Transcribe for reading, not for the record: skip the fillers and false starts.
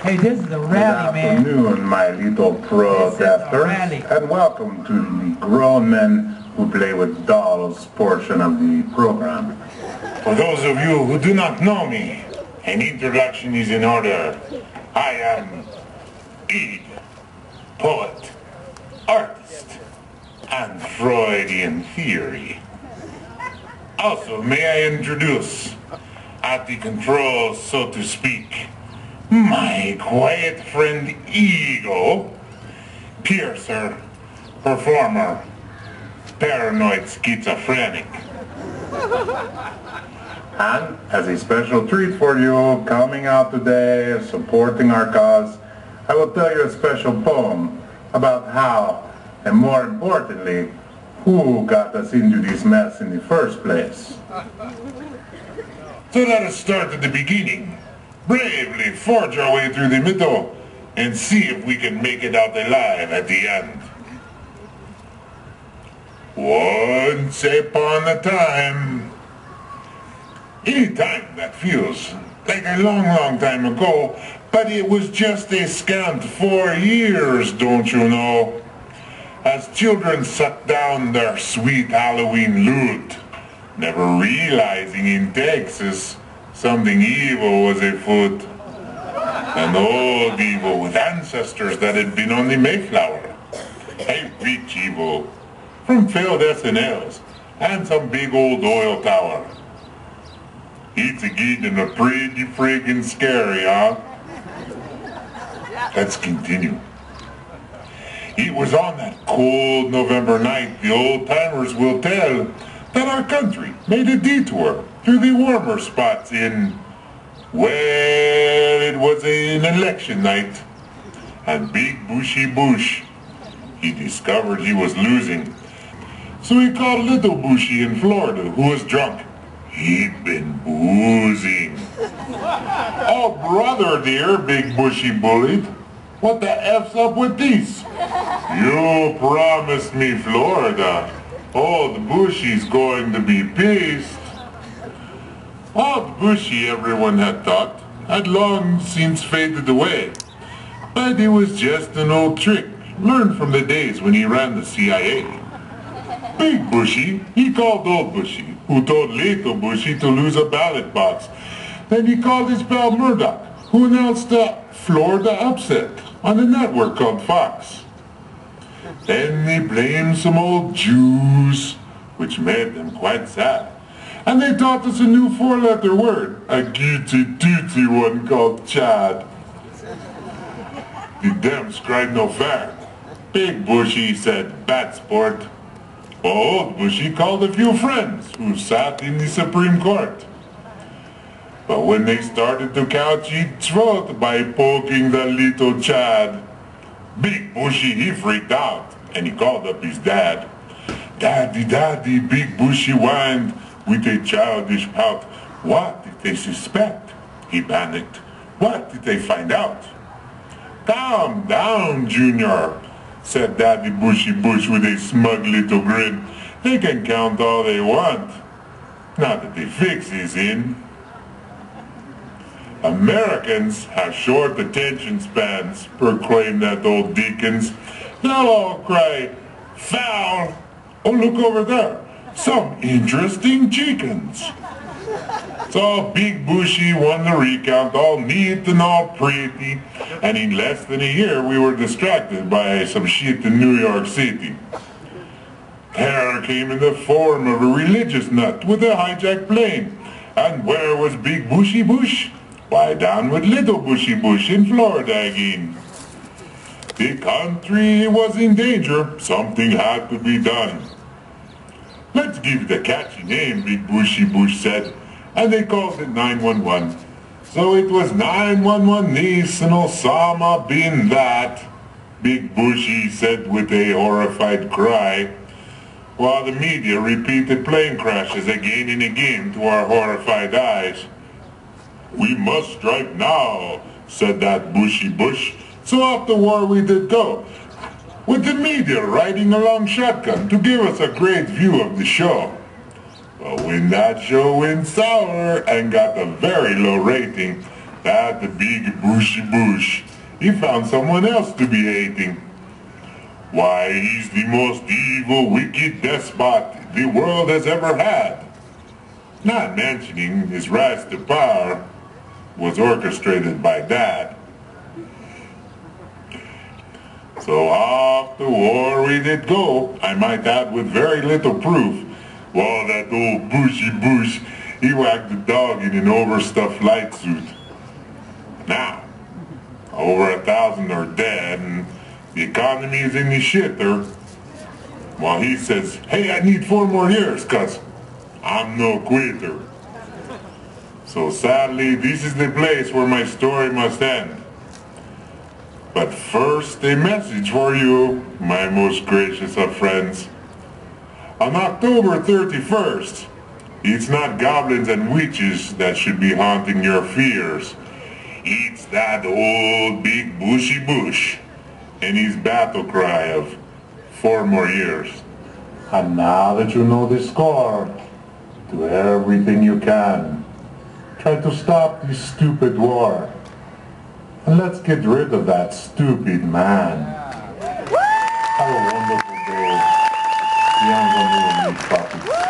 Hey, this is a rally, man. Good afternoon, my little protesters, and welcome to the Grown Men Who Play with Dolls portion of the program. For those of you who do not know me, an introduction is in order. I am Ede, poet, artist, and Freudian theory. Also, may I introduce, at the controls, so to speak, my quiet friend Ego, piercer, performer, paranoid schizophrenic. And as a special treat for you, coming out today, supporting our cause, I will tell you a special poem about how, and more importantly, who got us into this mess in the first place. So let us start at the beginning. Bravely forge our way through the middle and see if we can make it out alive at the end. Once upon a time. Any time that feels like a long, long time ago, but it was just a scant 4 years, don't you know? As children sucked down their sweet Halloween loot, never realizing in Texas something evil was afoot. An old evil with ancestors that had been on the Mayflower. A rich evil from failed SNLs and some big old oil tower. It's a getting a pretty friggin' scary, huh? Let's continue. It was on that cold November night, the old-timers will tell, that our country made a detour through the warmer spots in, well, it was an election night. And Big Bushy Bush, he discovered he was losing. So he called Little Bushy in Florida, who was drunk. He'd been boozing. Oh, brother dear, Big Bushy bullied. What the F's up with this? You promised me Florida. Old Bushy's going to be pissed. Old Bushy, everyone had thought, had long since faded away. But it was just an old trick, learned from the days when he ran the CIA. Big Bushy, he called Old Bushy, who told Little Bushy to lose a ballot box. Then he called his pal Murdoch, who announced a Florida upset on a network called Fox. Then they blamed some old Jews, which made them quite sad. And they taught us a new 4-letter word, a gitty-titty one called Chad. The Dems cried no fair. Big Bushy said, bad sport. Old Bushy called a few friends who sat in the Supreme Court. But when they started to couch each vote by poking the little Chad, Big Bushy, he freaked out, and he called up his dad. Daddy, daddy, Big Bushy whined with a childish pout. What did they suspect? He panicked. What did they find out? Calm down, Junior, said Daddy Bushy Bush with a smug little grin. They can count all they want. Now that the fix is in. Americans have short attention spans, proclaimed that old Deacons. They'll all cry, foul! Oh, look over there, some interesting chickens. So Big Bushy won the recount, all neat and all pretty, and in less than a year we were distracted by some shit in New York City. Terror came in the form of a religious nut with a hijacked plane. And where was Big Bushy Bush? Why, down with Little Bushy Bush in Florida again. The country was in danger. Something had to be done. Let's give it a catchy name, Big Bushy Bush said, and they called it 911. So it was 911 this and Osama bin that, Big Bushy said with a horrified cry, while the media repeated plane crashes again and again to our horrified eyes. We must strike now, said that Bushy Bush. So off to war we did go, with the media riding along shotgun to give us a great view of the show. But when that show went sour and got a very low rating, that the big Bushy Bush, he found someone else to be hating. Why, he's the most evil, wicked despot the world has ever had. Not mentioning his rise to power was orchestrated by Dad. So off to war we did go, I might add with very little proof, while that old Bushy Bush, he whacked the dog in an overstuffed light suit. Now, over 1,000 are dead and the economy is in the shitter, while he says, hey, I need 4 more years, cuz I'm no quitter. So sadly, this is the place where my story must end. But first, a message for you, my most gracious of friends. On October 31st, it's not goblins and witches that should be haunting your fears. It's that old big Bushy Bush and his battle cry of 4 more years. And now that you know the score, do everything you can. Try to stop this stupid war. And let's get rid of that stupid man. Have a wonderful day. Young and puppets.